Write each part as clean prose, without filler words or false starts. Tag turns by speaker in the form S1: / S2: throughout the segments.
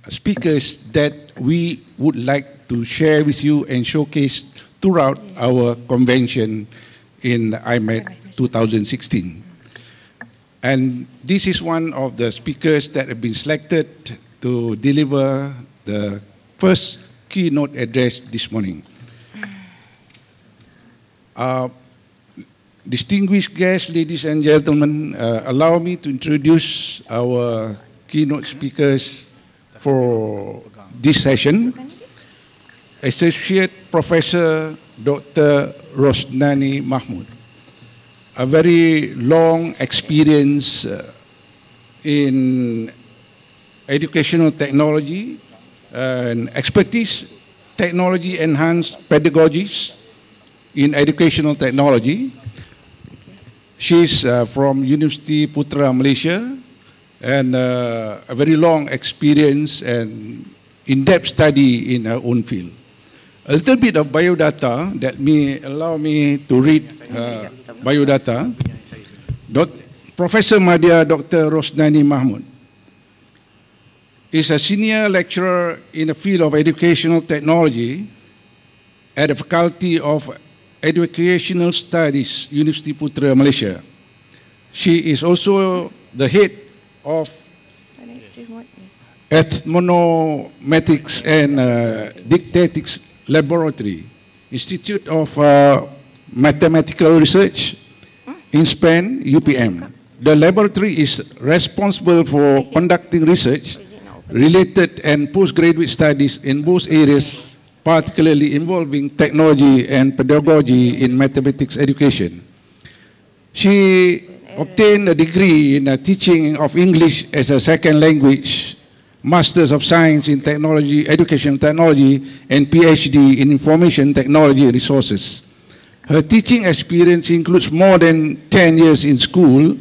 S1: speakers that we would like to share with you and showcase throughout our convention in IMED 2016. And this is one of the speakers that have been selected to deliver the first keynote address this morning. Distinguished guests, ladies and gentlemen, allow me to introduce our keynote speakers for this session. Associate Professor Dr. Rosnani Mahmud, a very long experience in educational technology and expertise, technology-enhanced pedagogies in educational technology. She's from University Putra, Malaysia, and a very long experience and in-depth study in her own field. A little bit of biodata that may allow me to read biodata. Professor Madya Dr. Rosnani Mahmud is a senior lecturer in the field of educational technology at the Faculty of Educational Studies, University Putra, Malaysia. She is also the head of Ethnometrics and Didactics Laboratory, Institute of Mathematical Research in Spain, UPM. The laboratory is responsible for conducting research related and postgraduate studies in both areas, particularly involving technology and pedagogy in mathematics education. She obtained a degree in teaching of English as a second language, Masters of Science in Technology, Education Technology, and PhD in Information Technology Resources. Her teaching experience includes more than 10 years in school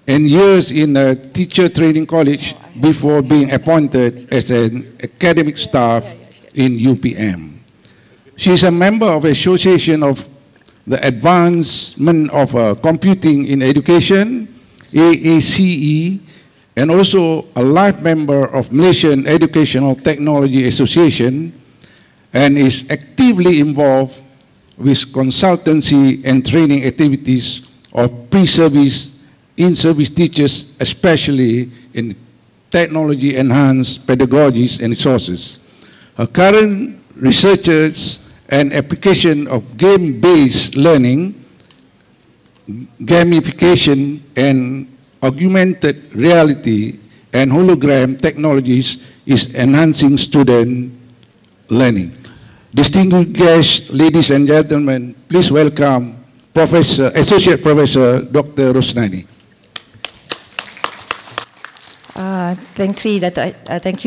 S1: and years in a teacher training college before being appointed as an academic staff in UPM. She is a member of the Association of the Advancement of Computing in Education, AACE, and also a life member of Malaysian Educational Technology Association, and is actively involved with consultancy and training activities of pre-service, in-service teachers, especially in technology-enhanced pedagogies and resources. Her current researches and application of game-based learning, gamification, and augmented reality and hologram technologies is enhancing student learning. Distinguished guests, ladies and gentlemen, please welcome Associate Professor Dr. Rosnani.
S2: Thank you,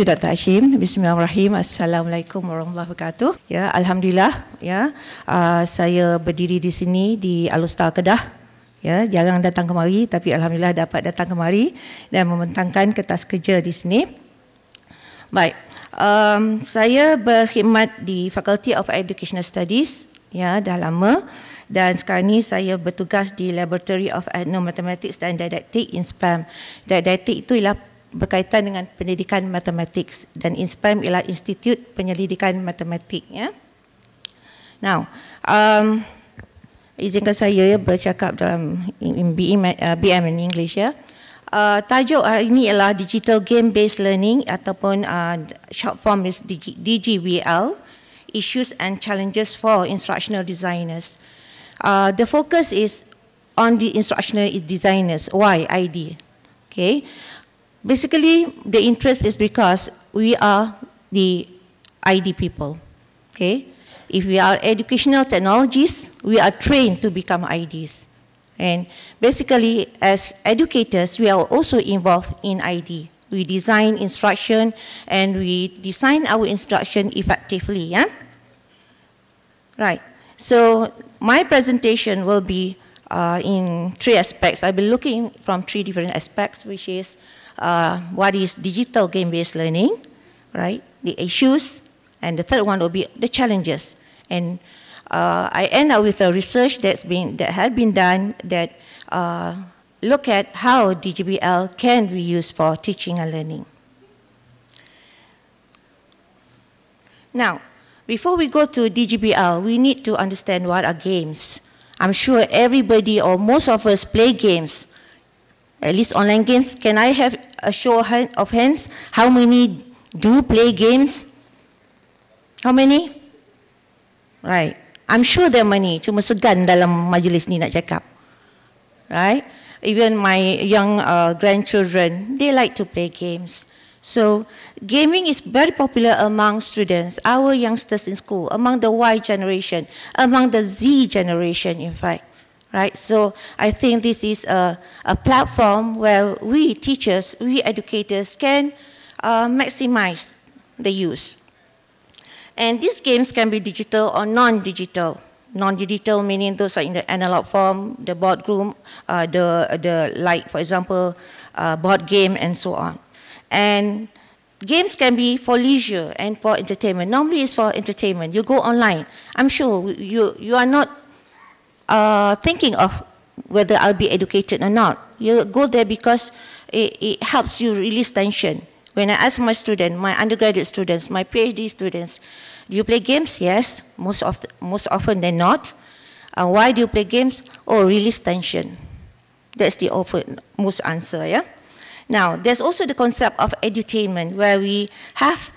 S2: Dr. Hashim. Bismillahirrahmanirrahim. Assalamualaikum warahmatullahi wabarakatuh. Ya, alhamdulillah. Ya, saya berdiri di sini di Alustar Kedah. Ya, jarang datang kemari, tapi alhamdulillah dapat datang kemari dan membentangkan kertas kerja di sini. Baik, saya berkhidmat di Faculty of Educational Studies, ya, dah lama, dan sekarang ni saya bertugas di Laboratory of Ethnomathematics dan Didactics in SPAM. Didactics itu ialah berkaitan dengan pendidikan matematik dan INSPAM ialah Institut Penyelidikan Matematik. Ya. Now, izinkan saya bercakap dalam BM in English. Ya. Tajuk hari ini ialah Digital Game Based Learning ataupun short form is DGBL, Issues and Challenges for Instructional Designers. The focus is on the instructional designers. Why ID? Okay. Basically, the interest is because we are the ID people. Okay. If we are educational technologists, we are trained to become IDs. And basically, as educators, we are also involved in ID. We design instruction and we design our instruction effectively. Yeah? Right. So my presentation will be in three aspects. I'll be looking from three different aspects, which is what is digital game-based learning, right? The issues, and the third one will be the challenges. And I end up with a research that had been done that look at how DGBL can be used for teaching and learning. Now, before we go to DGBL, we need to understand what are games. I'm sure everybody or most of us play games, at least online games. Can I have a show of hands? How many do play games? How many? Right. I'm sure there are many. Cuma segan dalam majlis ni nak cakap. Right? Even my young grandchildren, they like to play games. So gaming is very popular among students, our youngsters in school, among the Y generation, among the Z generation, in fact. Right? So I think this is a platform where we teachers, we educators can maximize the use. And these games can be digital or non-digital. Non-digital meaning those are in the analog form, the boardroom, like for example, board game and so on. And games can be for leisure and for entertainment. Normally it's for entertainment. You go online. I'm sure you are not thinking of whether I'll be educated or not. You go there because it helps you release tension. When I ask my students, my undergraduate students, my PhD students, do you play games? Yes, most often than not. Why do you play games? Oh, release tension. That's the most answer, yeah? Now, there's also the concept of edutainment, where we have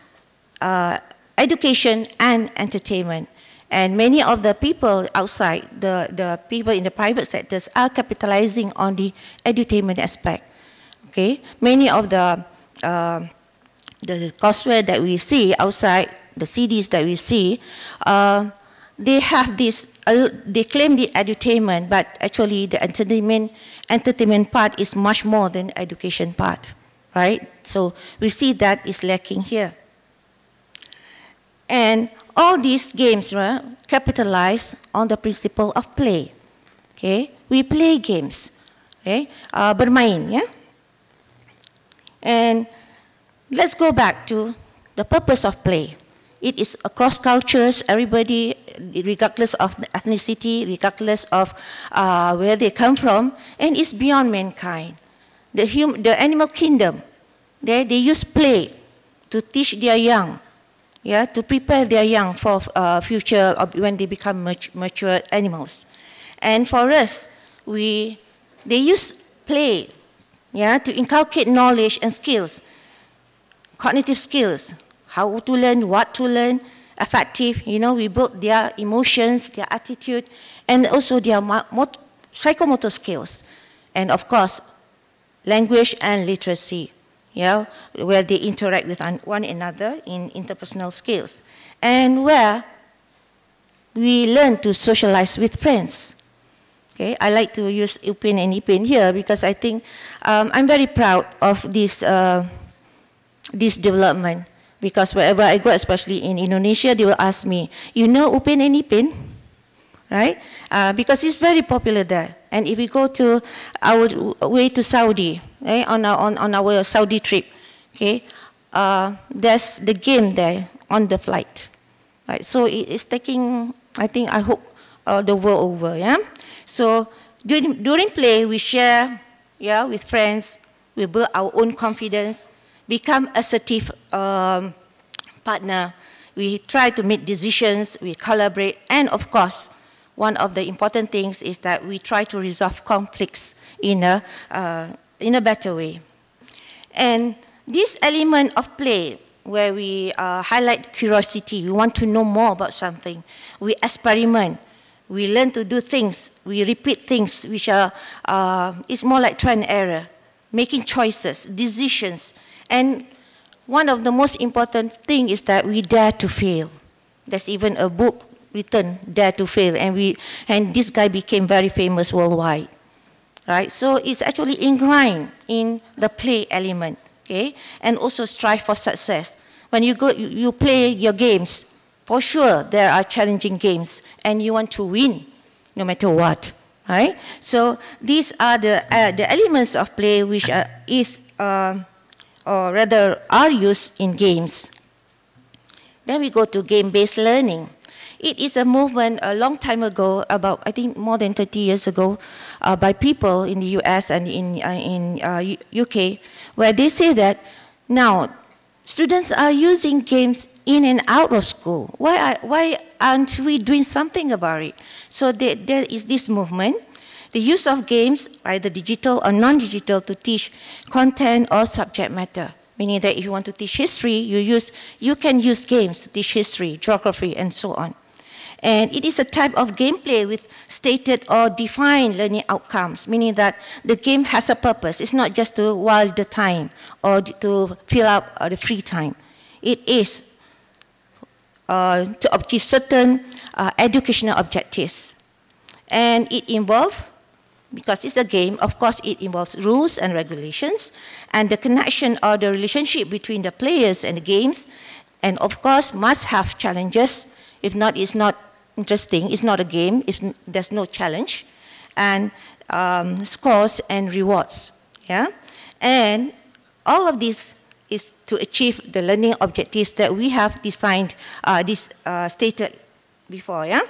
S2: education and entertainment. And many of the people outside, the people in the private sectors are capitalizing on the edutainment aspect. Okay? Many of the courseware that we see outside, the CDs that we see, they have this, they claim the edutainment, but actually the entertainment part is much more than education part, right? So we see that is lacking here. And all these games capitalize on the principle of play. Okay, we play games. Okay, bermain, yeah. And let's go back to the purpose of play. It is across cultures, everybody, regardless of ethnicity, regardless of where they come from, and it's beyond mankind. The animal kingdom, they use play to teach their young, yeah, to prepare their young for future when they become mature animals. And for us, they use play, yeah, to inculcate knowledge and skills, cognitive skills, how to learn, what to learn, affective, you know, we build their emotions, their attitude, and also their psychomotor skills. And of course, language and literacy, yeah, where they interact with one another in interpersonal skills. And where we learn to socialize with friends. Okay, I like to use Upin and Ipin here because I think I'm very proud of this development. Because wherever I go, especially in Indonesia, they will ask me, you know Upin and Ipin? Right? Because it's very popular there. And if we go to our way to Saudi, okay, on our Saudi trip, okay, there's the game there on the flight. Right? So it's taking, I hope, the world over. Yeah? So during play, we share, yeah, with friends, we build our own confidence, become assertive partner. We try to make decisions, we collaborate, and of course, one of the important things is that we try to resolve conflicts in a better way. And this element of play, where we highlight curiosity, we want to know more about something, we experiment, we learn to do things, we repeat things, which are, it's more like trial and error, making choices, decisions. And one of the most important things is that we dare to fail. There's even a book written, Dare to Fail, and this guy became very famous worldwide. Right? So it's actually ingrained in the play element, okay? And also strive for success. When you go, you play your games, for sure there are challenging games, and you want to win, no matter what, right? So these are the elements of play which or rather are used in games. Then we go to game-based learning. It is a movement a long time ago, about I think more than 30 years ago, by people in the US and in UK, where they say that now students are using games in and out of school. Why aren't we doing something about it? So there is this movement, the use of games, either digital or non-digital, to teach content or subject matter. Meaning that if you want to teach history, you can use games to teach history, geography, and so on. And it is a type of gameplay with stated or defined learning outcomes, meaning that the game has a purpose. It's not just to while the time or to fill up the free time. It is to achieve certain educational objectives. And it involves, because it's a game, of course it involves rules and regulations, and the connection or the relationship between the players and the games, and of course must have challenges. If not, it's not interesting, it's not a game, there's no challenge, and scores and rewards. Yeah? And all of this is to achieve the learning objectives that we have designed, stated before. Yeah?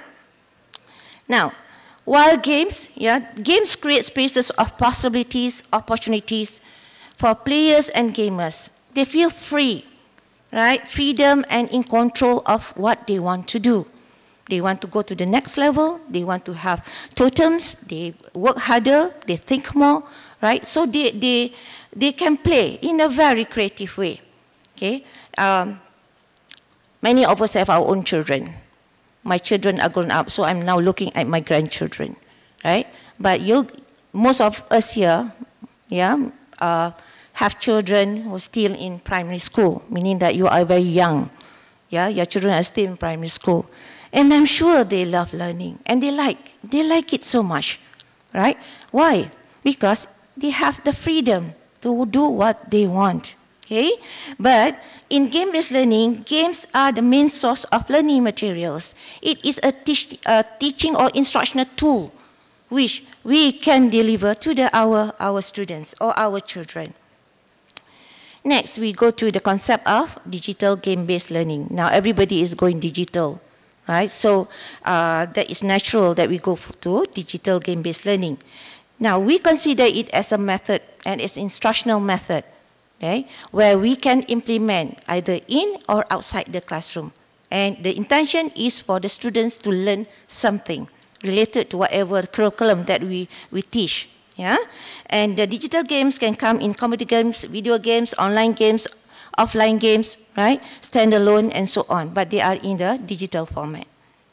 S2: Now, while games create spaces of possibilities, opportunities for players and gamers. They feel free, right? Freedom and in control of what they want to do. They want to go to the next level. They want to have totems. They work harder. They think more, right? So they can play in a very creative way. Okay. Many of us have our own children. My children are grown up, so I'm now looking at my grandchildren, right? But most of us here, have children who are still in primary school, meaning that you are very young. Yeah, your children are still in primary school. And I'm sure they love learning, and they like it so much, right? Why? Because they have the freedom to do what they want, okay? But in game-based learning, games are the main source of learning materials. It is a teaching or instructional tool which we can deliver to our students or our children. Next, we go to the concept of digital game-based learning. Now, everybody is going digital, right? So that is natural that we go to digital game-based learning. Now, we consider it as a method and as instructional method, okay, where we can implement either in or outside the classroom. And the intention is for the students to learn something related to whatever curriculum that we teach. Yeah? And the digital games can come in computer games, video games, online games, offline games, right? Standalone and so on. But they are in the digital format.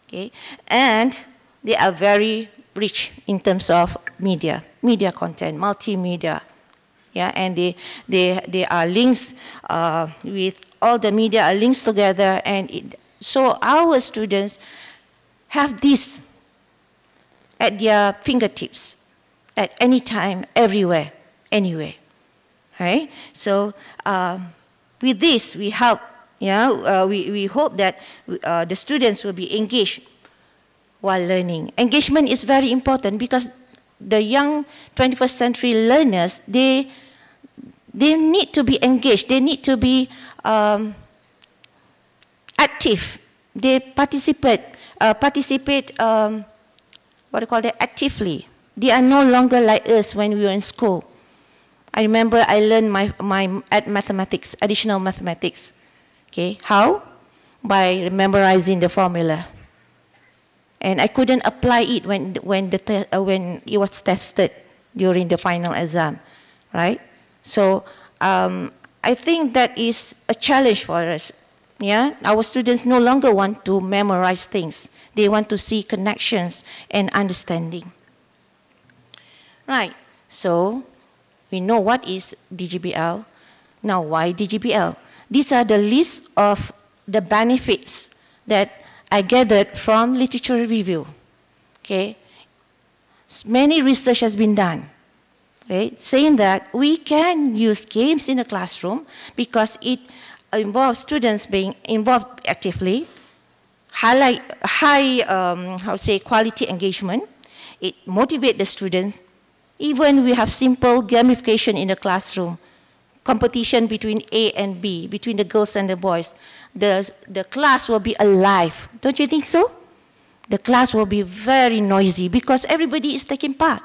S2: Okay? And they are very rich in terms of media content, multimedia. Yeah, and they are links with all the media are links together, and so our students have this at their fingertips at any time, everywhere, anywhere, right? So with this, we help. Yeah, we hope that the students will be engaged while learning. Engagement is very important because the young 21st century learners, they need to be engaged. They need to be active. They participate actively. They are no longer like us when we were in school. I remember I learned my mathematics, additional mathematics. Okay, how? By memorizing the formula. And I couldn't apply it when it was tested during the final exam, right? So I think that is a challenge for us. Yeah, our students no longer want to memorize things. They want to see connections and understanding. Right. So we know what is DGBL. Now, why DGBL? These are the list of the benefits that I gathered from literature review. Okay, many research has been done. Okay, saying that we can use games in the classroom because it involves students being involved actively, high quality engagement. It motivates the students. Even we have simple gamification in the classroom, competition between A and B, between the girls and the boys. The class will be alive. Don't you think so? The class will be very noisy because everybody is taking part,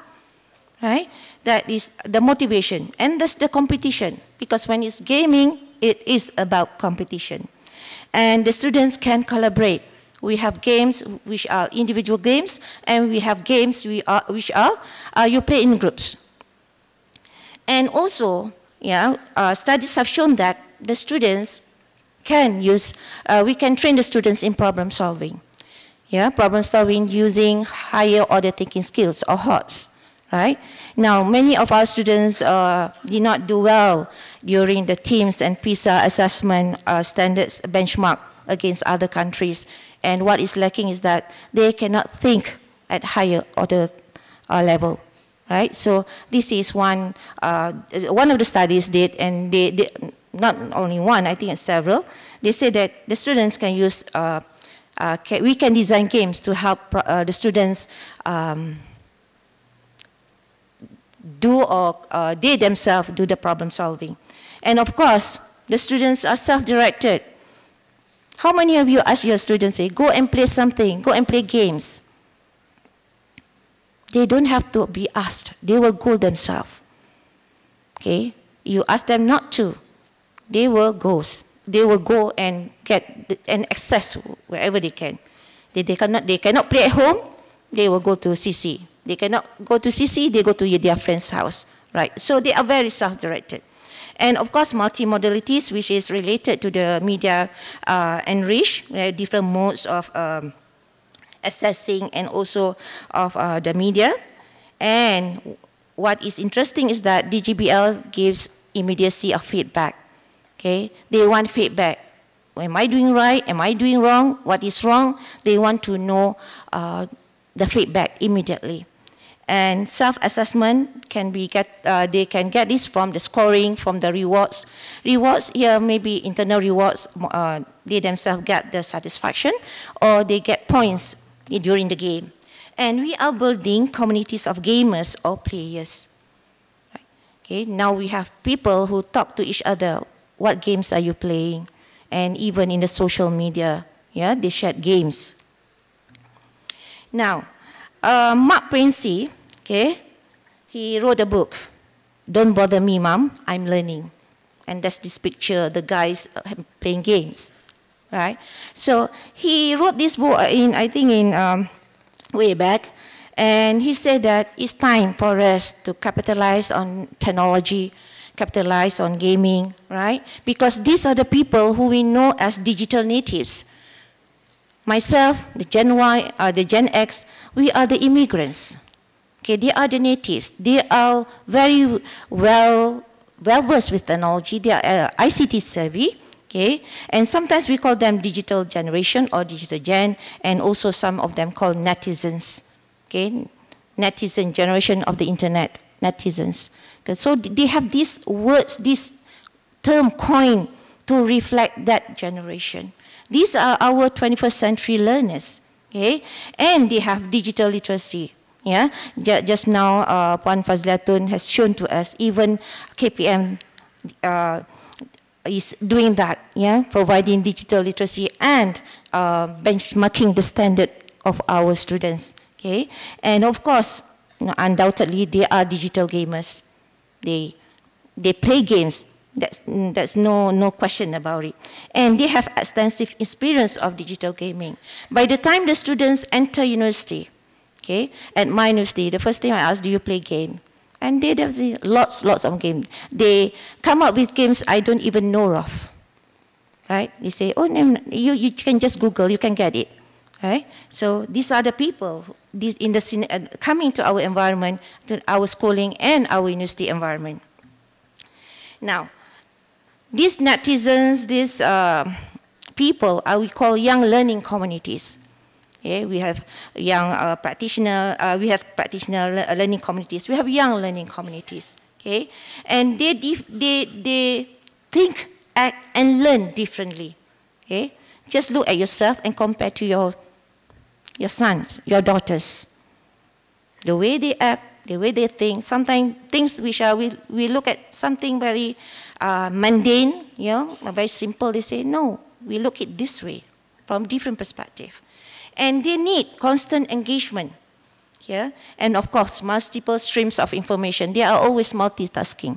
S2: right? That is the motivation. And that's the competition, because when it's gaming, it is about competition. And the students can collaborate. We have games which are individual games, and we have games which are you play in groups. And also, studies have shown that the students can use, we can train the students in problem solving. Problem solving using higher order thinking skills, or HOTS, right? Now, many of our students did not do well during the TIMSS and PISA assessment standards benchmark against other countries. And what is lacking is that they cannot think at higher order level, right? So this is one of the studies did, and they not only one, I think it's several. They say that the students can use, we can design games to help the students do, or they themselves do the problem solving. And of course, the students are self-directed. How many of you ask your students, say, go and play something, go and play games? They don't have to be asked. They will go themselves. Okay? You ask them not to. They will go. They will go and get and access wherever they can. They cannot play at home, they will go to CC. They cannot go to CC, they go to their friend's house. Right? So they are very self-directed. And of course, multimodalities, which is related to the media enrich, different modes of assessing and also of the media. And what is interesting is that DGBL gives immediacy of feedback. Okay? They want feedback. Am I doing right? Am I doing wrong? What is wrong? They want to know the feedback immediately. And self-assessment can be they can get this from the scoring, from the rewards. Rewards here may be internal rewards. They themselves get the satisfaction, or they get points during the game. And we are building communities of gamers or players. Okay, now we have people who talk to each other. What games are you playing? And even in the social media, they share games. Now, Mark Princey, okay, he wrote a book, Don't Bother Me, Mom, I'm Learning. And that's this picture, the guys playing games, right? So he wrote this book I think in way back, and he said that it's time for us to capitalize on technology, capitalize on gaming, right? Because these are the people who we know as digital natives. Myself, the Gen Y, the Gen X, we are the immigrants. Okay, they are the natives. They are very well versed with technology. They are ICT savvy. Okay, and sometimes we call them digital generation or digital gen, and also some of them called netizens. Okay, netizen generation of the internet, netizens. Okay, so they have these words, this term coined to reflect that generation. These are our 21st century learners. Okay, and they have digital literacy. Yeah, just now Puan Fazliatun has shown to us, even KPM is doing that, providing digital literacy and benchmarking the standard of our students. Okay, and of course, undoubtedly they are digital gamers. They play games. That's no question about it. And they have extensive experience of digital gaming. By the time the students enter university, okay, at my university, the first thing I ask, do you play game? And they have lots of games. They come up with games I don't even know of, right? They say, oh, no, you can just Google, you can get it, right? So these are the people coming to our environment, to our schooling and our university environment. Now, these netizens, these people, we call young learning communities. Okay, we have young practitioner, we have practitioner learning communities, we have young learning communities. Okay, and they think, act, and learn differently. Okay, just look at yourself and compare to your sons, your daughters. The way they act, the way they think. Sometimes things which we look at something very mundane, very simple. They say no, we look at it this way, from different perspective. And they need constant engagement, and of course, multiple streams of information. They are always multitasking.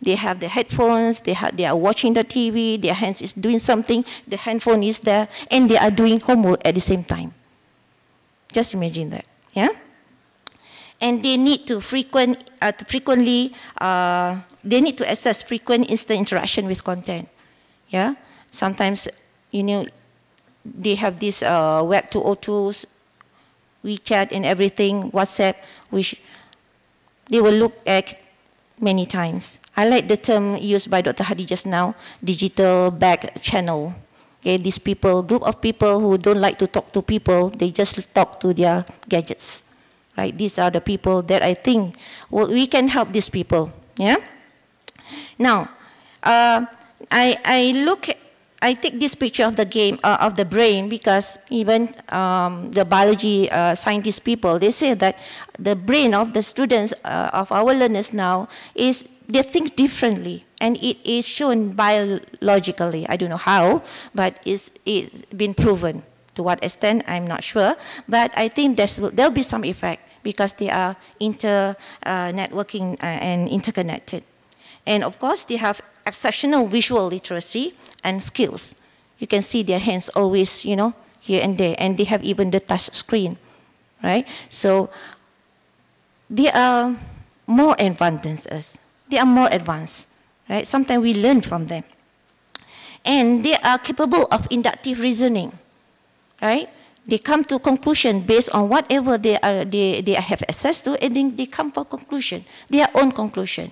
S2: They have the headphones, they are watching the TV, their hands is doing something, the handphone is there, and they are doing homework at the same time. Just imagine that, yeah? And they need to frequently, they need to access frequent instant interaction with content, yeah? Sometimes, you know, they have these Web 2.0 tools, WeChat and everything, WhatsApp, which they will look at many times. I like the term used by Dr. Hadi just now, digital back channel. Okay, these people, group of people who don't like to talk to people, they just talk to their gadgets. Right? These are the people that I think we can help these people. Yeah. Now, I take this picture of the game of the brain because even the biology scientist people, they say that the brain of the students of our learners now is they think differently, and it is shown biologically. I don't know how, but it's been proven. To what extent, I'm not sure, but I think there'll be some effect because they are networking and interconnected. And of course, they have exceptional visual literacy and skills. You can see their hands always, you know, here and there, and they have even the touch screen, right? So they are more advanced than us. They are more advanced, right? Sometimes we learn from them. And they are capable of inductive reasoning, right? They come to conclusion based on whatever they have access to, and then they come for conclusion, their own conclusion,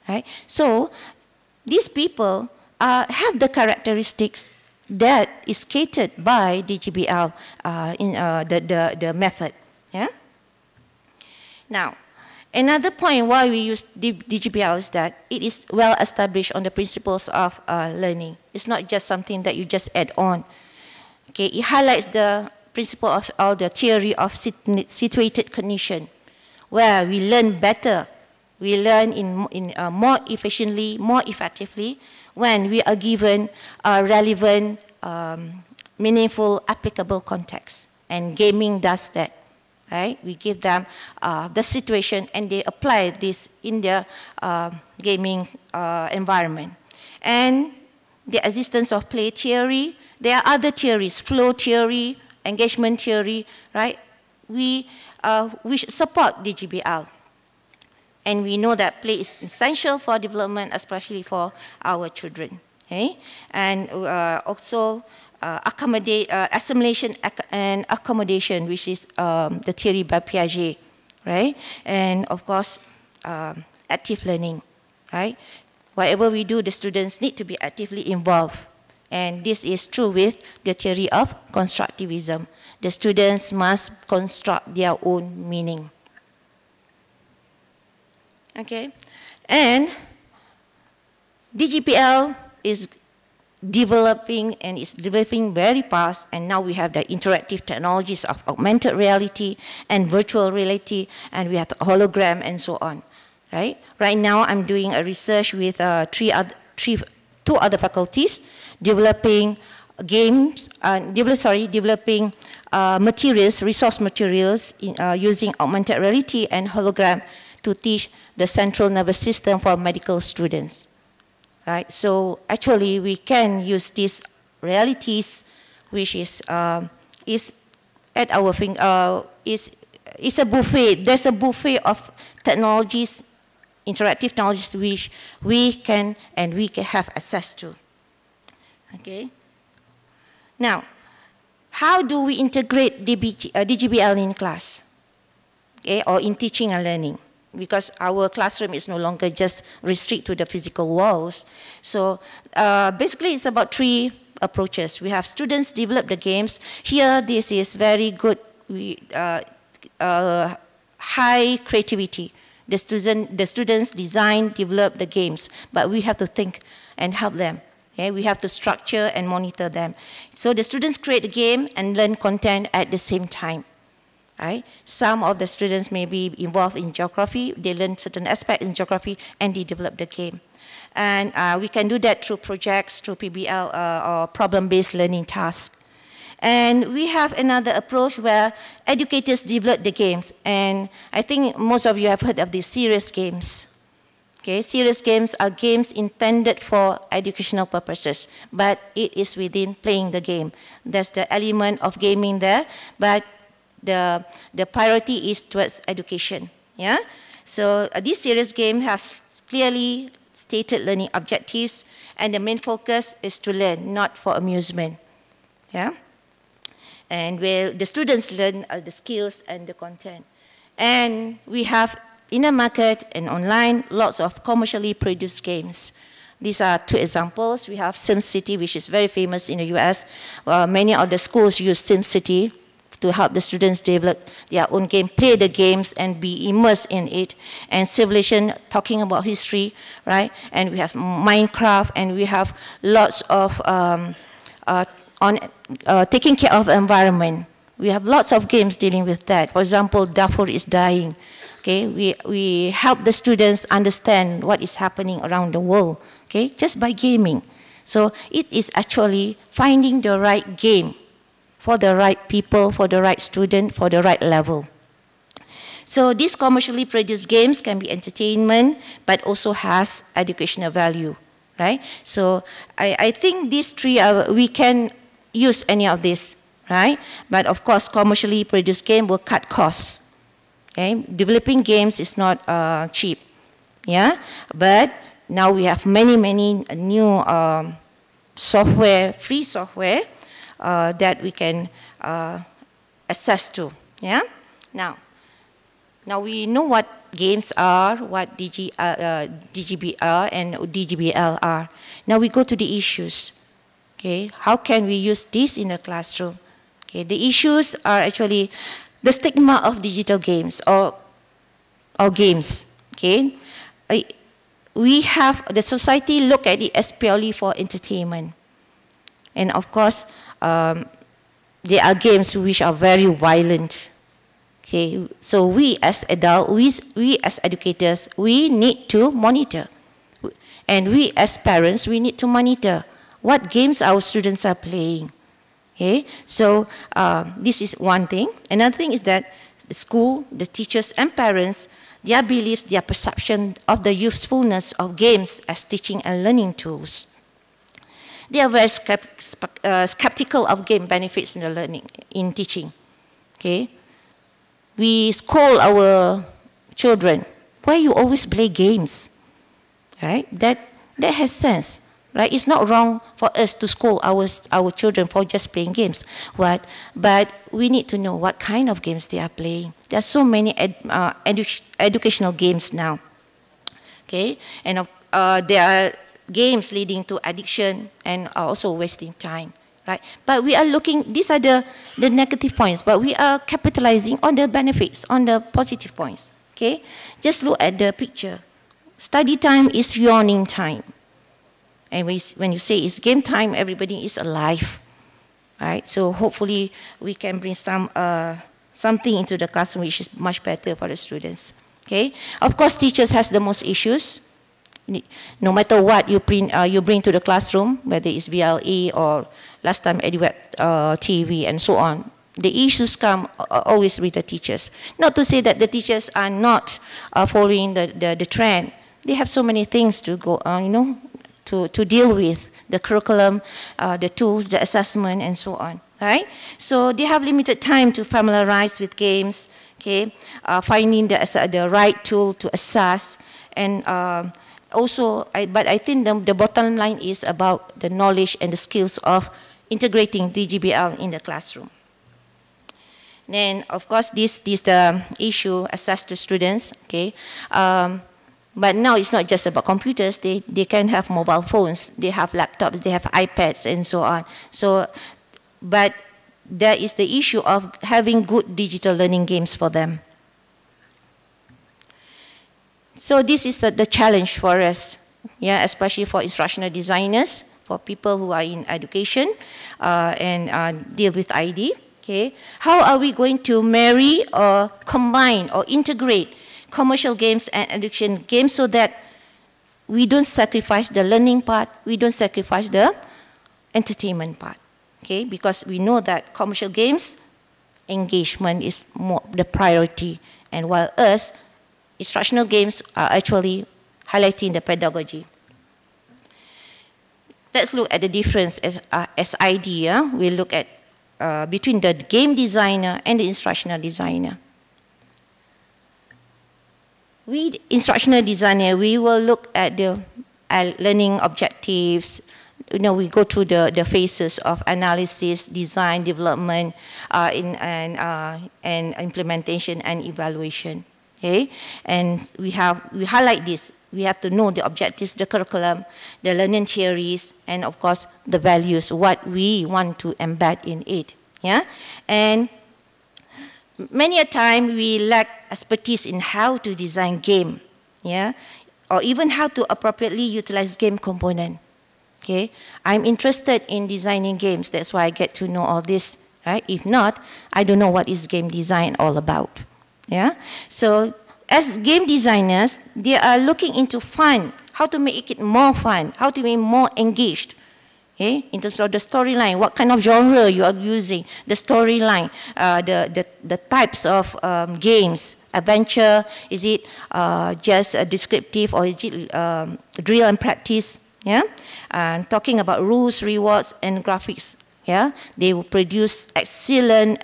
S2: right? So these people have the characteristics that is catered by DGBL in the method. Yeah. Now, another point why we use DGBL is that it is well established on the principles of learning. It's not just something that you just add on. Okay, it highlights the principle of all the theory of situated cognition, where we learn better. We learn more efficiently, more effectively when we are given relevant, meaningful, applicable context. And gaming does that, right? We give them the situation and they apply this in their gaming environment. And the existence of play theory, there are other theories, flow theory, engagement theory, right? We support DGBL. And we know that play is essential for development, especially for our children. Okay? And also assimilation and accommodation, which is the theory by Piaget, right? And of course, active learning, right? Whatever we do, the students need to be actively involved. And this is true with the theory of constructivism. The students must construct their own meaning. Okay, and DGBL is developing and is developing very fast, and now we have the interactive technologies of augmented reality and virtual reality, and we have the hologram and so on, right? Right now I'm doing a research with two other faculties, developing games, developing materials, resource materials using augmented reality and hologram to teach the central nervous system for medical students, right? So actually we can use these realities, which is at our is a buffet. There's a buffet of technologies, interactive technologies, which we can have access to. Okay. Now, how do we integrate DGBL in class, okay, or in teaching and learning? Because our classroom is no longer just restricted to the physical walls. So basically it's about three approaches. We have students develop the games. Here this is very good, high creativity. The students design, develop the games, but we have to think and help them. Okay? We have to structure and monitor them. So the students create the game and learn content at the same time. Right? Some of the students may be involved in geography. They learn certain aspects in geography and they develop the game. And we can do that through projects, through PBL or problem-based learning tasks. And we have another approach where educators develop the games. And I think most of you have heard of these serious games. Okay, serious games are games intended for educational purposes, but it is within playing the game. There's the element of gaming there, but the priority is towards education. Yeah. So this serious game has clearly stated learning objectives, and the main focus is to learn, not for amusement. Yeah. And where the students learn the skills and the content. And we have in the market and online lots of commercially produced games. These are two examples. We have SimCity, which is very famous in the US. Many of the schools use SimCity to help the students develop their own game, play the games and be immersed in it. And Civilization, talking about history, right? And we have Minecraft, and we have lots of taking care of the environment. We have lots of games dealing with that. For example, Darfur is dying. Okay, we help the students understand what is happening around the world, okay, just by gaming. So it is actually finding the right game for the right people, for the right student, for the right level. So these commercially produced games can be entertainment, but also has educational value, right? So I think these three, we can use any of this, right? But of course, commercially produced game will cut costs. Okay? Developing games is not cheap, yeah. But now we have many new software, free software that we can access to, yeah. Now we know what games are, what DGBR and DGBL are. Now we go to the issues. Okay, how can we use this in the classroom? Okay, the issues are actually the stigma of digital games or games. Okay, we have the society look at it as purely for entertainment, and of course, there are games which are very violent. Okay, so we as adults, we as educators, we need to monitor, and we as parents, we need to monitor what games our students are playing. Okay, so this is one thing. Another thing is that the school, the teachers and parents, their beliefs, their perception of the usefulness of games as teaching and learning tools. They are very skeptical of game benefits in the learning, in teaching. Okay, we scold our children, why you always play games? Right, that has sense. Right? It's not wrong for us to scold our children for just playing games. But we need to know what kind of games they are playing. There are so many educational games now. Okay? And there are games leading to addiction and are also wasting time. Right? But we are looking, these are the negative points, but we are capitalizing on the benefits, on the positive points. Okay? Just look at the picture. Study time is yawning time. And when you say it's game time, everybody is alive, right? So hopefully we can bring something into the classroom which is much better for the students. Okay. Of course, teachers has the most issues. No matter what you bring to the classroom, whether it's VLE or last time EduWeb TV and so on, the issues come always with the teachers. Not to say that the teachers are not following the trend. They have so many things to go on, you know, to deal with, the curriculum, the tools, the assessment, and so on, right? So they have limited time to familiarize with games, okay? Finding the right tool to assess, and also, but I think the bottom line is about the knowledge and the skills of integrating DGBL in the classroom. Then, of course, this the issue assessed to students, okay? But now it's not just about computers. They can have mobile phones, they have laptops, they have iPads, and so on. So, but there is the issue of having good digital learning games for them. So this is the challenge for us, yeah, especially for instructional designers, for people who are in education and deal with ID. Okay, how are we going to marry or combine or integrate commercial games and education games so that we don't sacrifice the learning part, we don't sacrifice the entertainment part, okay? Because we know that commercial games, engagement is more the priority, and while us, instructional games are actually highlighting the pedagogy. Let's look at the difference as idea. We look at between the game designer and the instructional designer. With instructional designer, we will look at the learning objectives. You know, we go through the phases of analysis, design, development, and implementation and evaluation. Okay, and we highlight this. We have to know the objectives, the curriculum, the learning theories, and of course the values, what we want to embed in it. Yeah, and many a time we lack expertise in how to design game. Yeah, or even how to appropriately utilize game component. Okay, I'm interested in designing games. That's why I get to know all this. Right? If not, I don't know what is game design all about. Yeah, so as game designers, they are looking into fun, how to make it more fun, how to make it more engaged. Okay, in terms of the storyline, what kind of genre you are using, the storyline, the types of games, adventure, is it just a descriptive or is it drill and practice? Yeah, and talking about rules, rewards, and graphics. Yeah, they will produce excellent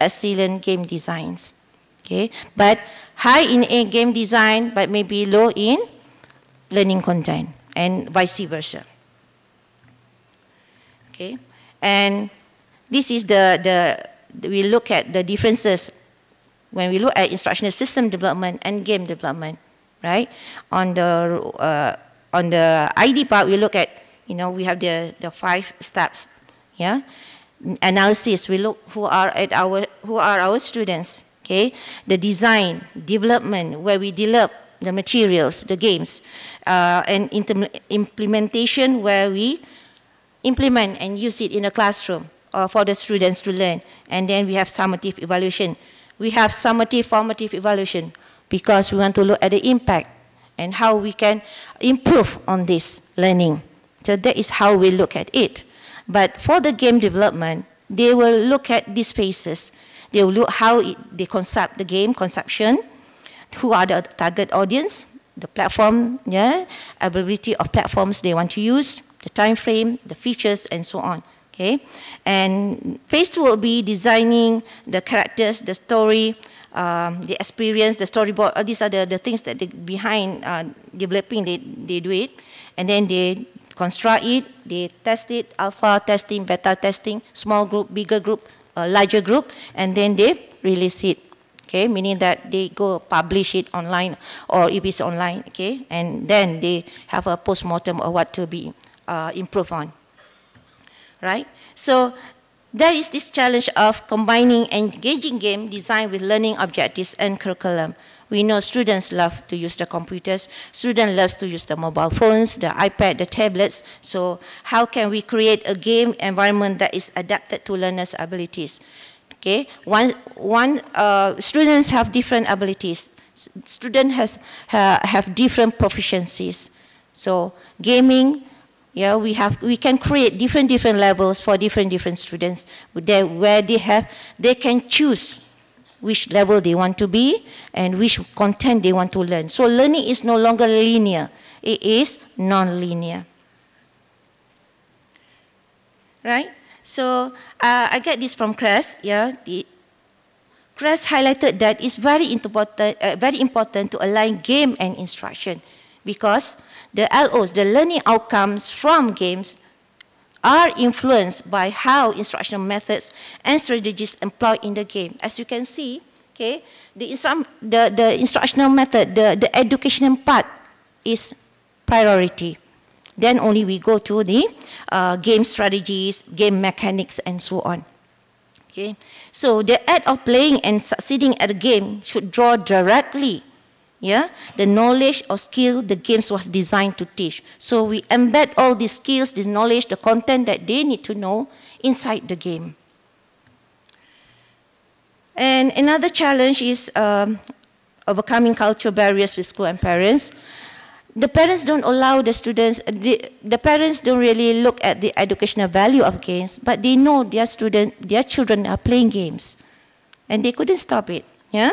S2: game designs. Okay, but high in game design, but maybe low in learning content, and vice versa. Okay, and this is we look at the differences when we look at instructional system development and game development, right? On the ID part, we look at, you know, we have the 5 steps. Yeah, analysis. We look who are our students. Okay, the design, development, where we develop the materials, the games, and implementation, where we implement and use it in a classroom for the students to learn. And then we have summative evaluation. We have summative, formative evaluation because we want to look at the impact and how we can improve on this learning. So that is how we look at it. But for the game development, they will look at these phases. They will look how they concept the game, conception, who are the target audience, the platform, yeah, availability of platforms they want to use, the time frame, the features, and so on. Okay, and phase 2 will be designing the characters, the story, the experience, the storyboard. These are the things that behind developing. They do it, and then they construct it, they test it, alpha testing, beta testing, small group, bigger group, larger group, and then they release it. Okay, meaning that they go publish it online, or if it's online, okay, and then they have a post-mortem of what to be improved on. Right? So there is this challenge of combining engaging game design with learning objectives and curriculum. We know students love to use the computers, students love to use the mobile phones, the iPad, the tablets. So how can we create a game environment that is adapted to learners' abilities? Okay, students have different abilities. Students have different proficiencies. So gaming, yeah, we can create different levels for different students where they can choose which level they want to be and which content they want to learn. So learning is no longer linear, it is non-linear. Right? So I get this from CRES. Yeah, CRES highlighted that it's very important to align game and instruction because the LOs, the learning outcomes from games, are influenced by how instructional methods and strategies employed in the game. As you can see, okay, the instructional method, the educational part is priority. Then only we go to the game strategies, game mechanics, and so on. Okay, so the act of playing and succeeding at a game should draw directly, yeah, the knowledge or skill the games was designed to teach. So we embed all these skills, this knowledge, the content that they need to know inside the game. And another challenge is overcoming cultural barriers with school and parents. The parents don't allow the students, the parents don't really look at the educational value of games, but they know their children are playing games. And they couldn't stop it. Yeah?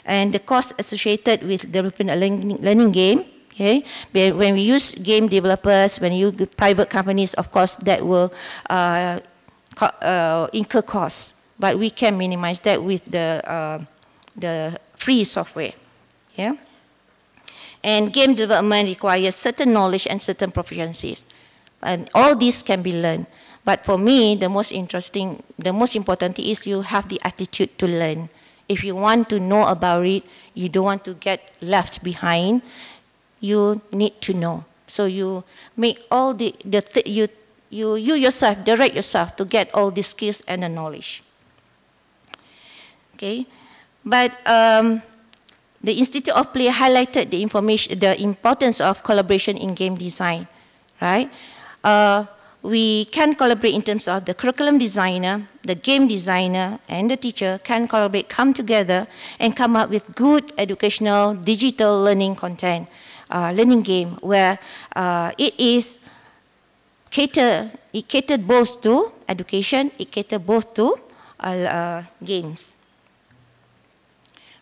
S2: And the cost associated with developing a learning game, Okay, when we use game developers, when you use private companies, of course, that will incur costs. But we can minimize that with the free software. Yeah. And game development requires certain knowledge and certain proficiencies. And all this can be learned. But for me, the most important thing is you have the attitude to learn. If you want to know about it, you don't want to get left behind, you need to know. So you make all you yourself, direct yourself to get all the skills and the knowledge. Okay, but the Institute of Play highlighted the importance of collaboration in game design, right? We can collaborate in terms of the curriculum designer, the game designer, and the teacher can collaborate, come together, and come up with good educational digital learning content, learning game, where it catered both to education, it catered both to games.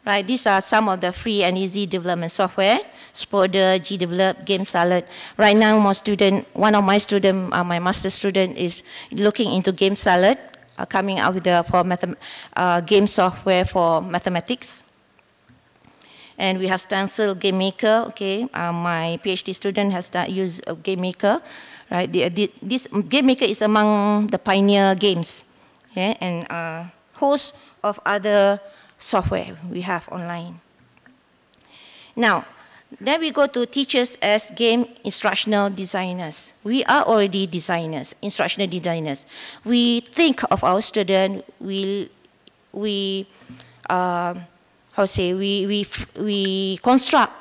S2: Right, these are some of the free and easy development software: Spoder, GDevelop, GameSalad. Right now, one of my students, my master student, is looking into GameSalad, coming out with game software for mathematics. And we have Stencil, GameMaker. Okay, my PhD student has used GameMaker. Right, this GameMaker is among the pioneer games, yeah, and host of other software we have online. Now, then we go to teachers as game instructional designers. We are already designers, instructional designers. We think of our student, we construct,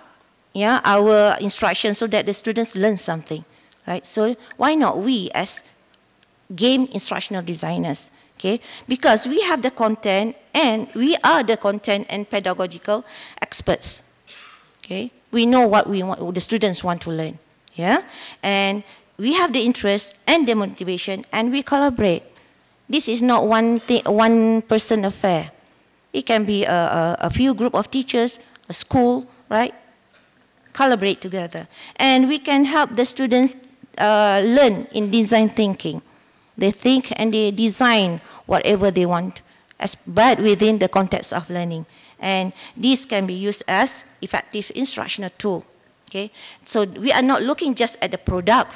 S2: yeah, our instruction so that the students learn something, right? So why not we as game instructional designers? Okay, because we have the content and we are the content and pedagogical experts. Okay, we know what the students want to learn. Yeah, and we have the interest and the motivation, and we collaborate. This is not one person affair. It can be a few group of teachers, a school, right? Collaborate together, and we can help the students learn in design thinking. They think and they design whatever they want, but within the context of learning. And this can be used as effective instructional tool. Okay, so we are not looking just at the product,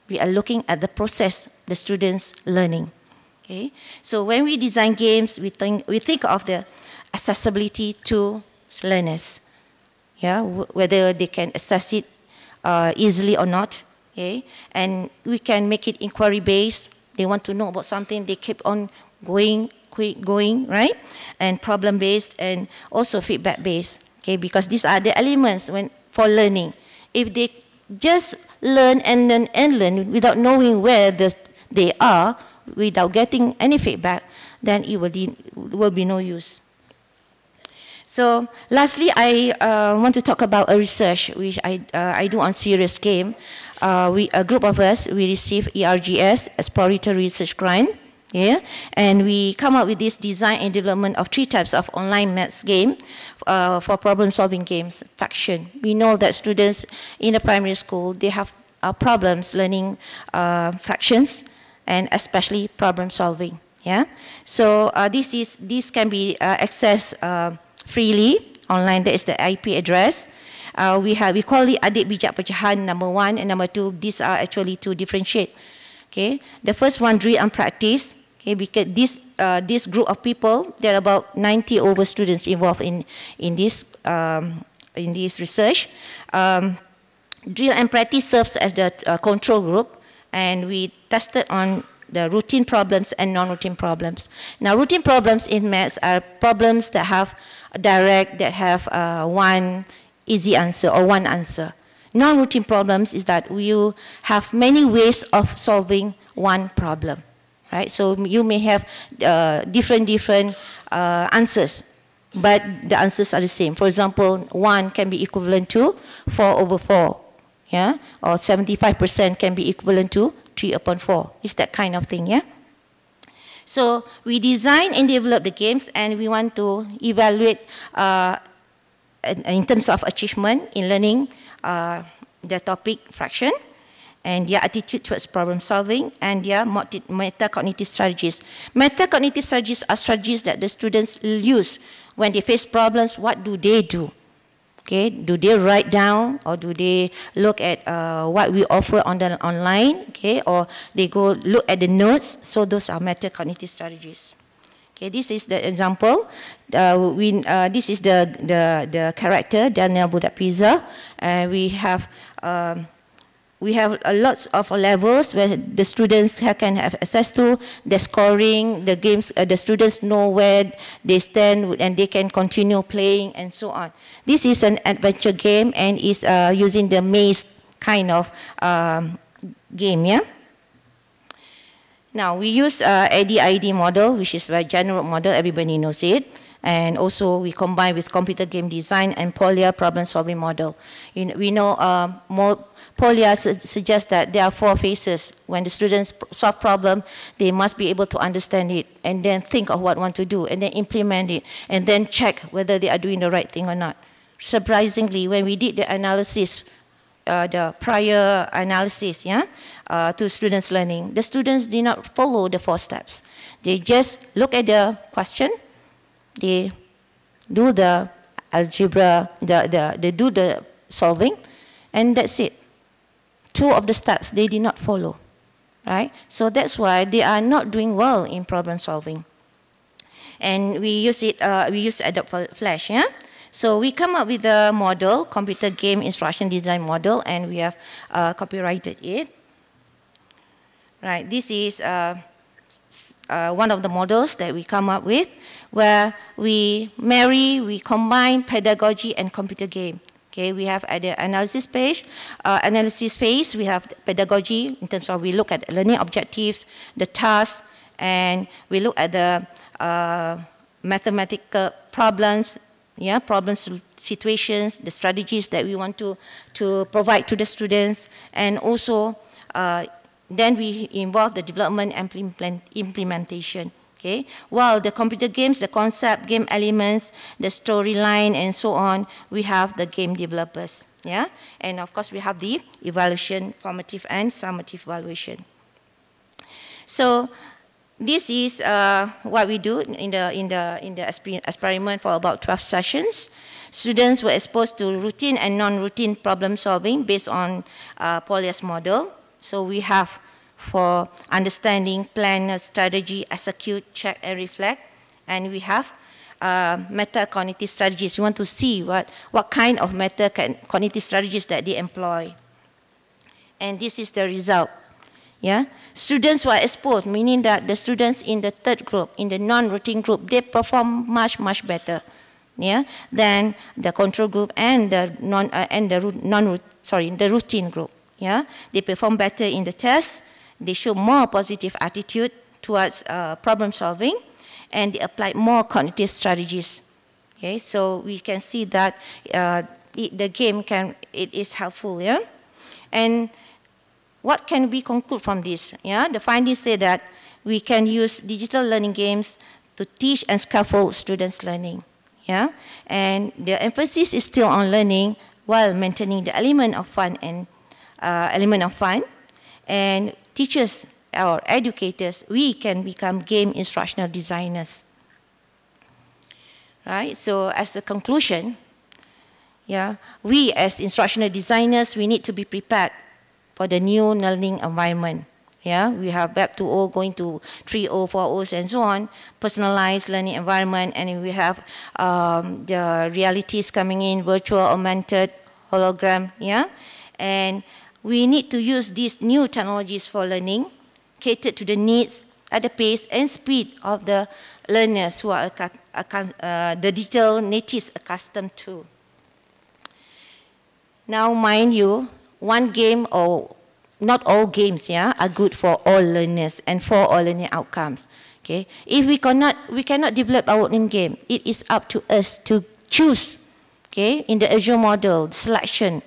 S2: we are looking at the process, the students learning. Okay, so when we design games, we think of the accessibility to learners. Yeah, whether they can access it easily or not. Okay, and we can make it inquiry based. They want to know about something, they keep on going, right? And problem-based and also feedback-based, okay? Because these are the elements for learning. If they just learn and learn without knowing where they are, without getting any feedback, then it will be no use. So lastly, I want to talk about a research which I do on serious game. A group of us, we receive ERGS, Exploratory Research Grant, yeah, and we come up with this design and development of 3 types of online maths game for problem-solving games. Fraction. We know that students in the primary school, they have problems learning fractions and especially problem-solving. Yeah, so this can be accessed freely online. That is the IP address. We call it Adik Bijak Pecahan number 1 and number 2. These are actually to differentiate. Okay, the first one, drill and practice. Okay, because this group of people, there are about 90 over students involved in this research. Drill and practice serves as the control group, and we tested on the routine problems and non-routine problems. Now, routine problems in maths are problems that have direct, that have one easy answer or one answer. Non-routine problems is that you have many ways of solving one problem, right? So you may have different answers, but the answers are the same. For example, 1 can be equivalent to 4 over 4, yeah? Or 75% can be equivalent to 3 upon 4. It's that kind of thing, yeah? So we design and develop the games, and we want to evaluate in terms of achievement in learning their topic fraction, and their attitude towards problem solving, and their metacognitive strategies. Metacognitive strategies are strategies that the students use when they face problems. What do they do? Okay, do they write down, or do they look at what we offer on the online? Okay, or they go look at the notes. So those are metacognitive strategies. Okay, this is the example. This is the character Daniel Budak Pizza. We have lots of levels where the students can have access to the scoring, the games. The students know where they stand and they can continue playing and so on. This is an adventure game and is using the maze kind of game. Yeah. Now we use ADID model, which is a general model. Everybody knows it. And also we combine with computer game design and Polya problem-solving model. We know Polya suggests that there are 4 phases. When the students solve problem, they must be able to understand it and then think of what want to do and then implement it and then check whether they are doing the right thing or not. Surprisingly, when we did the analysis, the prior analysis, to students' learning, the students did not follow the 4 steps. They just look at the question, they do the algebra, they do the solving, and that's it. 2 of the steps they did not follow, right? So that's why they are not doing well in problem solving. And we use Adobe Flash, yeah? So we come up with a model, computer game instruction design model, and we have copyrighted it. Right, this is one of the models that we come up with, where we combine pedagogy and computer game. Okay, we have at the analysis phase, we have pedagogy in terms of we look at learning objectives, the tasks, and we look at the mathematical problems, problem situations, the strategies that we want to provide to the students, and also then we involve the development and implementation. Okay. While the computer games, the concept, game elements, the storyline, and so on, we have the game developers. Yeah, and of course we have the evaluation, formative and summative evaluation. So this is what we do in the experiment for about 12 sessions. Students were exposed to routine and non-routine problem solving based on Polya's model. So we have for understanding, plan, strategy, execute, check, and reflect. And we have meta-cognitive strategies. We want to see what kind of meta-cognitive strategies that they employ. And this is the result. Yeah? Students were exposed, meaning that the students in the 3rd group, in the non-routine group, they perform much, much better, than the control group and the routine group. Yeah? They perform better in the test. They show more positive attitude towards problem solving, and they apply more cognitive strategies. Okay, so we can see that the game is helpful. Yeah, and what can we conclude from this? Yeah, the findings say that we can use digital learning games to teach and scaffold students' learning. Yeah, and the emphasis is still on learning while maintaining the element of fun and teachers or educators, we can become game instructional designers. Right? So as a conclusion, we as instructional designers, we need to be prepared for the new learning environment. Yeah, we have Web 2.0 going to 3.0, 4.0, and so on, personalized learning environment, and we have the realities coming in, virtual, augmented, hologram, and we need to use these new technologies for learning, catered to the needs, at the pace and speed of the learners who are the digital natives accustomed to. Now, mind you, one game or not all games are good for all learners and for all learning outcomes. Okay? If we cannot develop our own game, it is up to us to choose. Okay? In the Azure model, selection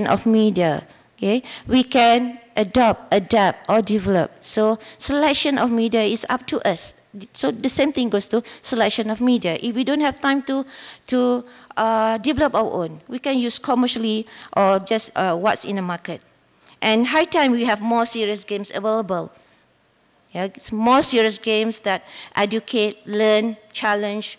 S2: of media. Okay? We can adopt, adapt, or develop. So selection of media is up to us. So the same thing goes to selection of media. If we don't have time to develop our own, we can use commercially or just what's in the market. And high time we have more serious games available. Yeah, it's more serious games that educate, learn, challenge,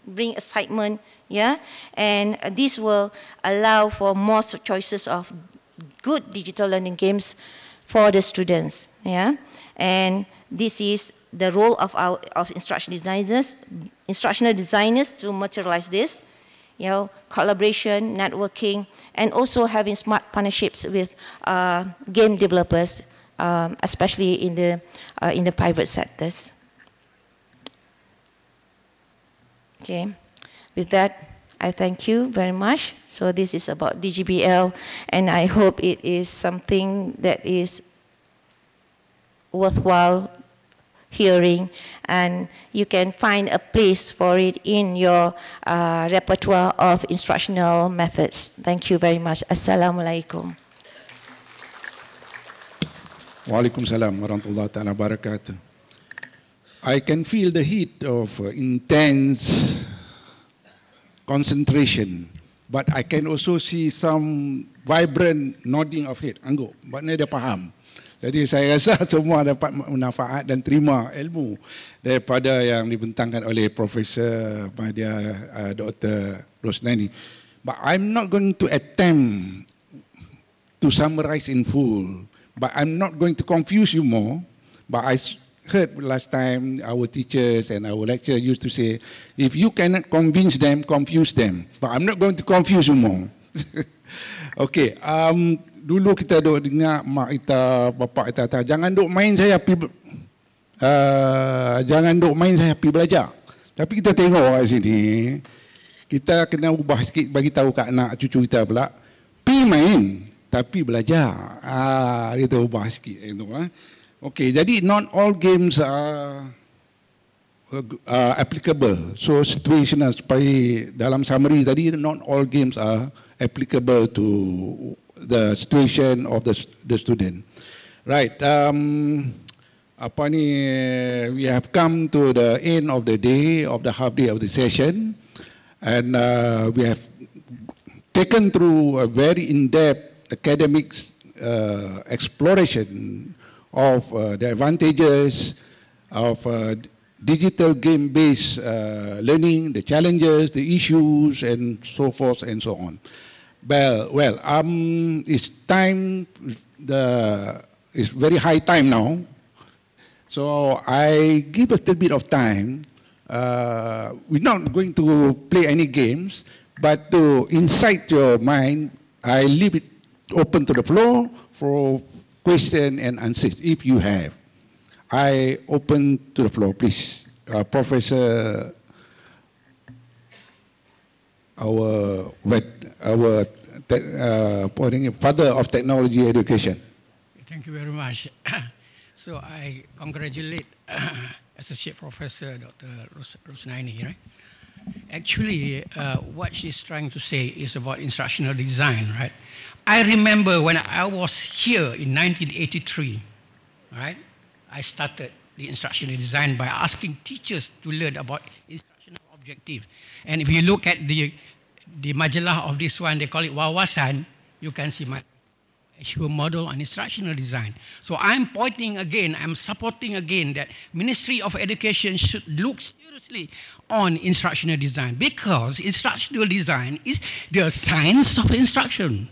S2: bring excitement. Yeah, and this will allow for more choices of good digital learning games for the students. Yeah, and this is the role of instructional designers to materialize this. You know, collaboration, networking, and also having smart partnerships with game developers, especially in the private sectors. Okay, with that, I thank you very much. So this is about DGBL, and I hope it is something that is worthwhile hearing, and you can find a place for it in your repertoire of instructional methods. Thank you very much. Assalamualaikum.
S1: Waalaikumsalam warahmatullahi ta'ala barakatuh. I can feel the heat of intense concentration, but I can also see some vibrant nodding of head. Angguk, maknanya dia faham. Jadi saya rasa semua dapat manfaat dan terima ilmu daripada yang dibentangkan oleh Profesor Mahdia Dr. Rosnaini. But I'm not going to attempt to summarize in full, but I'm not going to confuse you more. But I heard last time our teachers and our lecturer used to say, if you cannot convince them, confuse them. But I'm not going to confuse you more. Okay, dulu kita duk dengar mak kita, bapak kita, jangan duk main saya pergi, jangan duk main saya pergi belajar. Tapi kita tengok kat sini, kita kena ubah sikit bagi tahu kat anak cucu kita pula, pergi main tapi belajar. Dia tu ubah sikit itu. Okay, jadi not all games are applicable. So situational, supaya dalam summary tadi, not all games are applicable to the situation of the student. Right. We have come to the end of the day, of the half day of the session, and we have taken through a very in-depth academic exploration of the advantages of digital game-based learning, the challenges, the issues, and so forth and so on. Well, it's time. It's very high time now. So I give a little bit of time. We're not going to play any games, but to incite your mind, I leave it open to the floor for question and answers if you have. I open to the floor, please. Professor, our father of technology education.
S3: Thank you very much. So I congratulate Associate Professor Dr. Rosnaini, right? Actually, what she's trying to say is about instructional design, right? I remember when I was here in 1983, right? I started the instructional design by asking teachers to learn about instructional objectives. And if you look at the majalah of this one, they call it Wawasan, you can see my actual model on instructional design. So I'm pointing again, I'm supporting again that Ministry of Education should look seriously on instructional design, because instructional design is the science of instruction.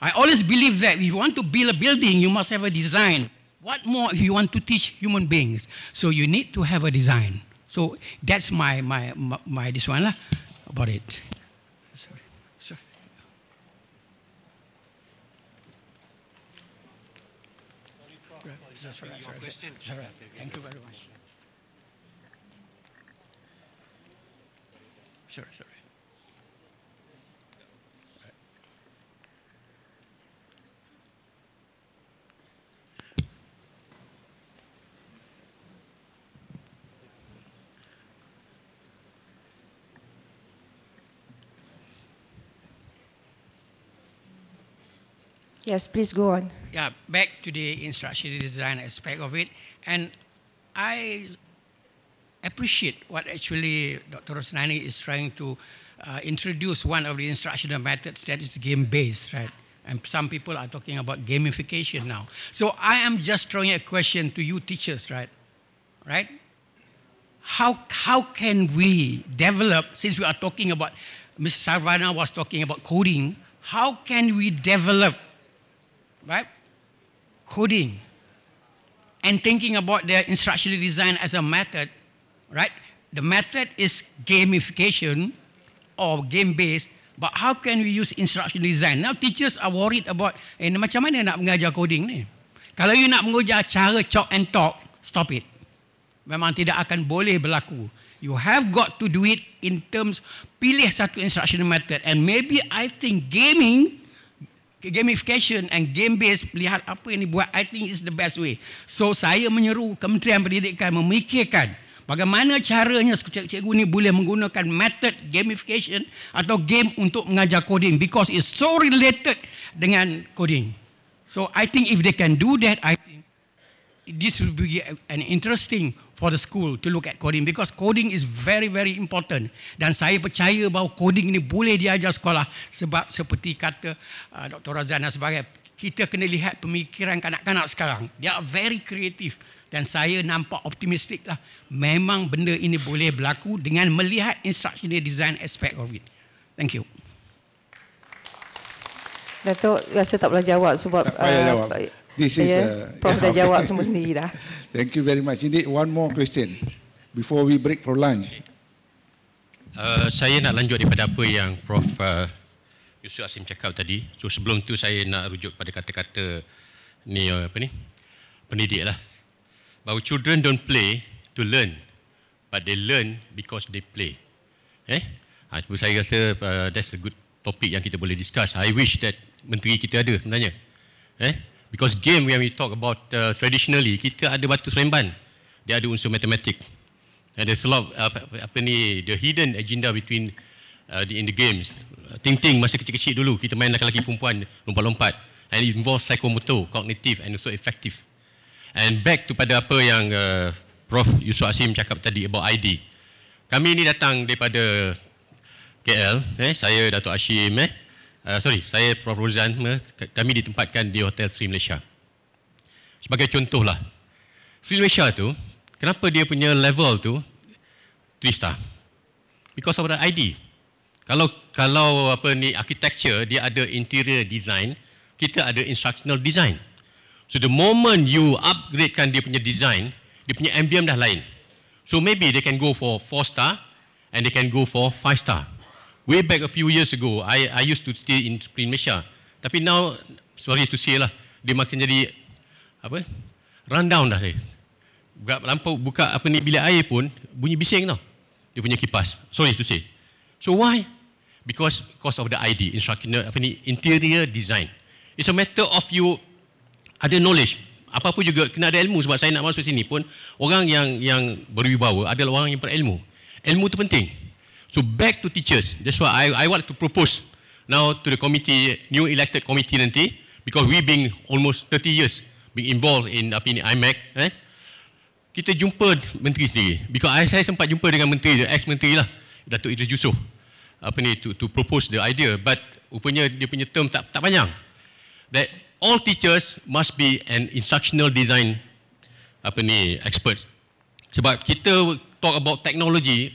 S3: I always believe that if you want to build a building, you must have a design. What more if you want to teach human beings? So you need to have a design. So that's my this one about it. Sorry. Sorry. Your question. Thank you very much. Sorry.
S2: Yes, please go on.
S3: Yeah, back to the instructional design aspect of it. And I appreciate what actually Dr. Rosnani is trying to introduce one of the instructional methods that is game-based, right? And some people are talking about gamification now. So I am just throwing a question to you teachers, right? Right? How can we develop, since we are talking about, Ms. Sarvana was talking about coding, how can we develop, right, coding and thinking about the instructional design as a method, right? The method is gamification or game-based, but how can we use instructional design? Now teachers are worried about, macam mana nak mengajar coding ni? Kalau you nak mengajar cara chalk and talk, stop it. Memang tidak akan boleh berlaku. You have got to do it in terms, pilih satu instructional method, and maybe I think gamification and game-based, lihat apa yang dibuat, I think is the best way. So saya menyeru Kementerian Pendidikan memikirkan bagaimana caranya cikgu ni boleh menggunakan method gamification atau game untuk mengajar coding, because it's so related dengan coding. So I think if they can do that, I think this will be an interesting for the school to look at coding, because coding is very, very important. Dan saya percaya bahawa coding ini boleh diajar sekolah, sebab seperti kata Dr. Razana sebagai, kita kena lihat pemikiran kanak-kanak sekarang. They are very creative. Dan saya nampak optimistik lah. Memang benda ini boleh berlaku dengan melihat instructional design aspect of it. Thank you.
S2: Datuk rasa tak boleh jawab sebab
S1: This is
S2: Prof dah jawab semua sendiri dah.
S1: Thank you very much. Indeed, one more question before we break for lunch.
S4: Saya nak lanjut daripada apa yang Prof Yusuf Asim cakap tadi. So sebelum tu saya nak rujuk pada kata-kata ni pendidik lah. Bahawa children don't play to learn, but they learn because they play. Saya rasa that's a good topic yang kita boleh discuss. I wish that menteri kita ada sebenarnya. Because game, when we talk about traditionally, kita ada batu seremban, dia ada unsur matematik. And there's a lot of the hidden agenda between in the games. Ting-ting masa kecil-kecil dulu, kita main lelaki perempuan lompat-lompat. And it involves psychomotor, cognitive and also effective. And back to pada apa yang Prof Yusuf Asim cakap tadi about ID. Kami ni datang daripada KL, saya Datuk Hashim, saya Prof Rozan, kami ditempatkan di Hotel Sri Malaysia. Sebagai contohlah, Sri Malaysia tu, kenapa dia punya level tu 3 star? Because of the ID. Kalau architecture, dia ada interior design, kita ada instructional design. So the moment you upgradekan dia punya design, dia punya ambient dah lain. So maybe they can go for 4 star and they can go for 5 star. Way back a few years ago, I used to stay in Malaysia. Tapi now, sorry to say lah, dia makin jadi rundown dah dia. Buka bilik air pun bunyi bising tau. Dia punya kipas. Sorry to say. So why? Because of the ID, instructional interior design. It's a matter of you ada knowledge. Apa-apa juga kena ada ilmu, sebab saya nak masuk sini pun orang yang berwibawa adalah orang yang berilmu. Ilmu tu penting. So back to teachers. That's why I want to propose now to the committee, new elected committee nanti, because we being almost 30 years being involved in IMEC, kita jumpa menteri sendiri. Because saya sempat jumpa dengan menteri, ex-menteri lah, Datuk Idris Yusof, to propose the idea, but rupanya dia punya term tak panjang. That all teachers must be an instructional design expert. Sebab kita talk about technology,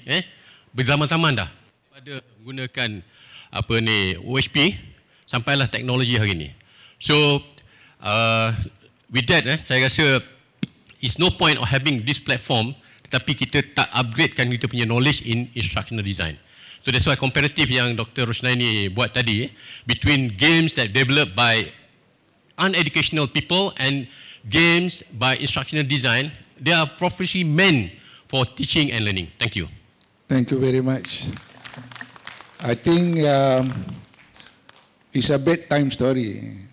S4: berzaman-zaman dah. Pada menggunakan OHP sampailah teknologi hari ini. So with that, saya rasa it's no point of having this platform, tetapi kita tak upgradekan kita punya knowledge in instructional design. So that's why comparative yang Dr. Rosnaini buat tadi, between games that developed by uneducational people and games by instructional design, they are professionally meant for teaching and learning. Thank you.
S1: Thank you very much. I think it's a bedtime story.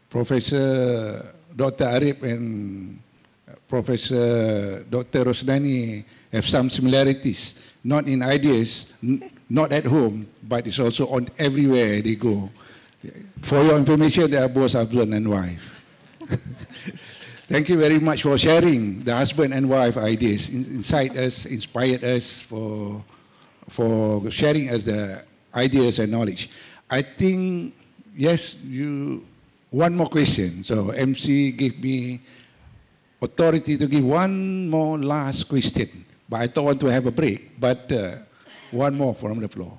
S1: Professor Dr. Arif and Professor Dr. Rosnani have some similarities, not in ideas, not at home, but it's also on everywhere they go. For your information, they are both husband and wife. Thank you very much for sharing the husband and wife ideas. Inside us, inspired us for sharing us the ideas and knowledge. I think, yes, one more question. So MC gave me authority to give one more last question. But I don't want to have a break, but one more from the floor.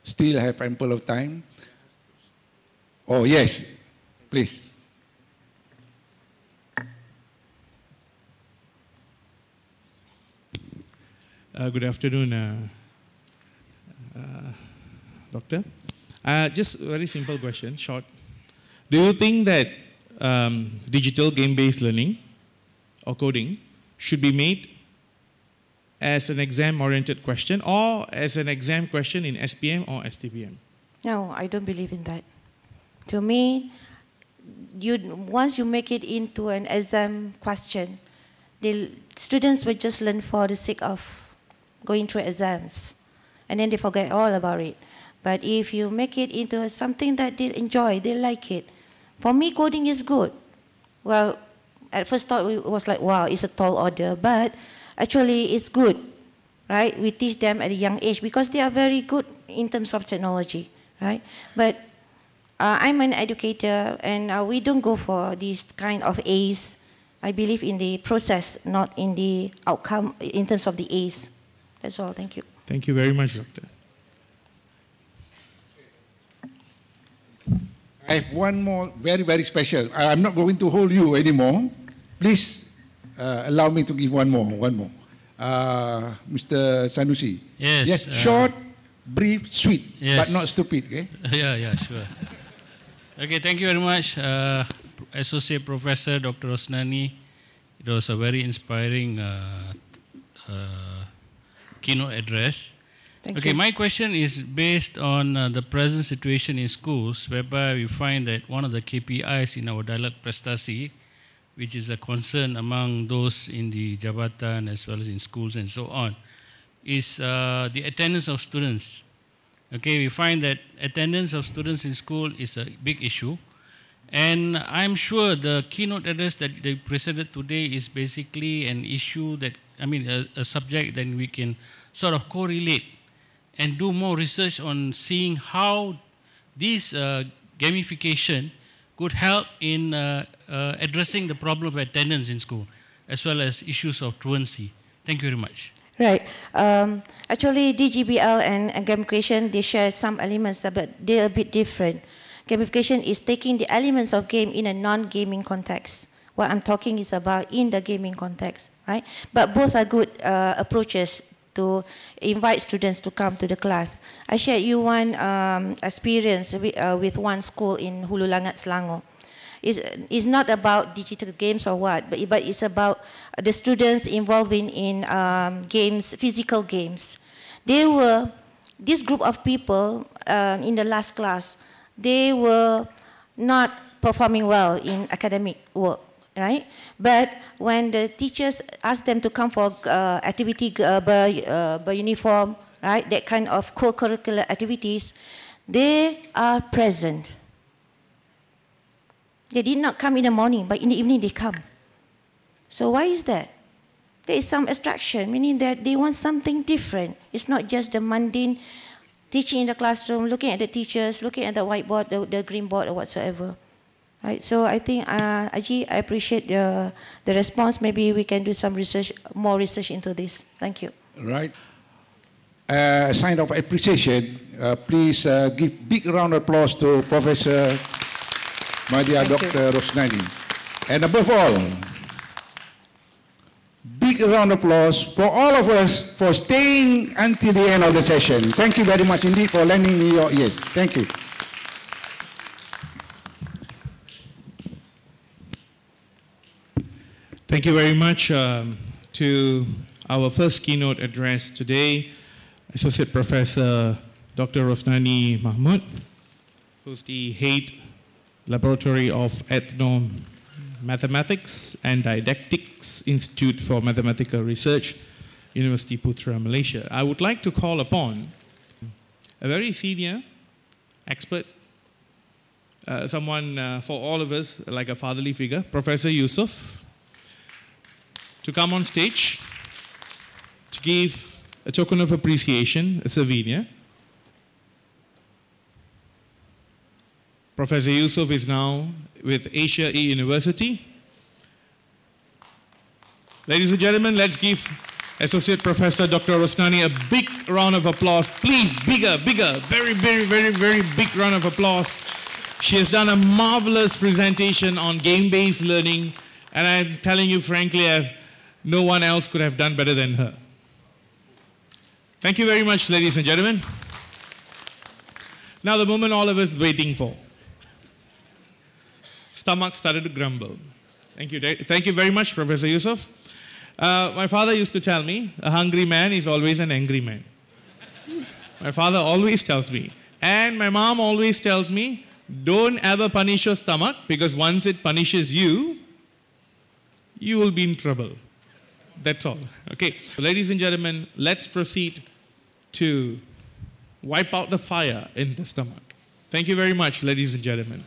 S1: Still have ample of time. Oh, yes, please.
S5: Good afternoon, Doctor. Just a very simple question, short. Do you think that digital game-based learning or coding should be made as an exam-oriented question or as an exam question in SPM or STPM?
S2: No, I don't believe in that. To me, once you make it into an exam question, the students will just learn for the sake of going through exams, and then they forget all about it. But if you make it into something that they enjoy, they like it. For me, coding is good. Well, at first thought it was like, wow, it's a tall order, but actually it's good, right? We teach them at a young age because they are very good in terms of technology, right? But I'm an educator, and we don't go for this kind of A's. I believe in the process, not in the outcome in terms of the A's. That's all. Thank you.
S5: Thank you very much, Doctor.
S1: I have one more very, very special. I'm not going to hold you anymore. Please allow me to give one more. Mr. Sanusi.
S6: Yes.
S1: Yes. Short, brief, sweet,
S6: yes.
S1: but not stupid. Okay?
S6: Yeah, sure. Okay, thank you very much, Associate Professor Dr. Rosnani. It was a very inspiring keynote address.
S2: Thank you.
S6: My question is based on the present situation in schools, whereby we find that one of the KPIs in our dialog prestasi, which is a concern among those in the jabatan as well as in schools and so on, is the attendance of students. Okay, we find that attendance of students in school is a big issue. And I'm sure the keynote address that they presented today is basically an issue that, a subject that we can sort of correlate and do more research on seeing how this gamification could help in addressing the problem of attendance in school, as well as issues of truancy. Thank you very much.
S2: Right. Actually, DGBL and gamification, they share some elements, but they're a bit different. Gamification is taking the elements of game in a non-gaming context. What I'm talking is about in the gaming context, right? But both are good approaches to invite students to come to the class. I shared you one experience with one school in Hulu Langat, Selangor. It's not about digital games or what, but it's about the students involving in games, physical games. This group of people in the last class, they were not performing well in academic work, right? But when the teachers asked them to come for activity by uniform, right, that kind of co-curricular activities, they are present. They did not come in the morning, but in the evening they come. So why is that? There is some abstraction, meaning that they want something different. It's not just the mundane teaching in the classroom, looking at the teachers, looking at the whiteboard, the green board or whatsoever. Right? So I think, Aji, I appreciate the response. Maybe we can do some research, more research into this. Thank you.
S1: Right. A sign of appreciation, please give big round of applause to Professor my dear Dr. Rosnani. And above all, big round of applause for all of us for staying until the end of the session. Thank you very much indeed for lending me your ears. Thank you.
S5: Thank you very much to our first keynote address today, Associate Professor Dr. Rosnani Mahmud, who's the head Laboratory of Ethnomathematics and Didactics Institute for Mathematical Research, University Putra, Malaysia. I would like to call upon a very senior expert someone for all of us, like a fatherly figure, Professor Yusuf, to come on stage to give a token of appreciation, a souvenir. Professor Yusuf is now with Asia E University. Ladies and gentlemen, let's give Associate Professor Dr. Rosnani a big round of applause. Please, bigger, very, very, very, very big round of applause. She has done a marvelous presentation on game-based learning, and I'm telling you frankly, no one else could have done better than her. Thank you very much, ladies and gentlemen. Now the moment all of us waiting for. Stomach started to grumble. Thank you very much, Professor Yusuf. My father used to tell me, a hungry man is always an angry man. My father always tells me. And my mom always tells me, don't ever punish your stomach, because once it punishes you, you will be in trouble. That's all. Okay. Ladies and gentlemen, let's proceed to wipe out the fire in the stomach. Thank you very much, ladies and gentlemen.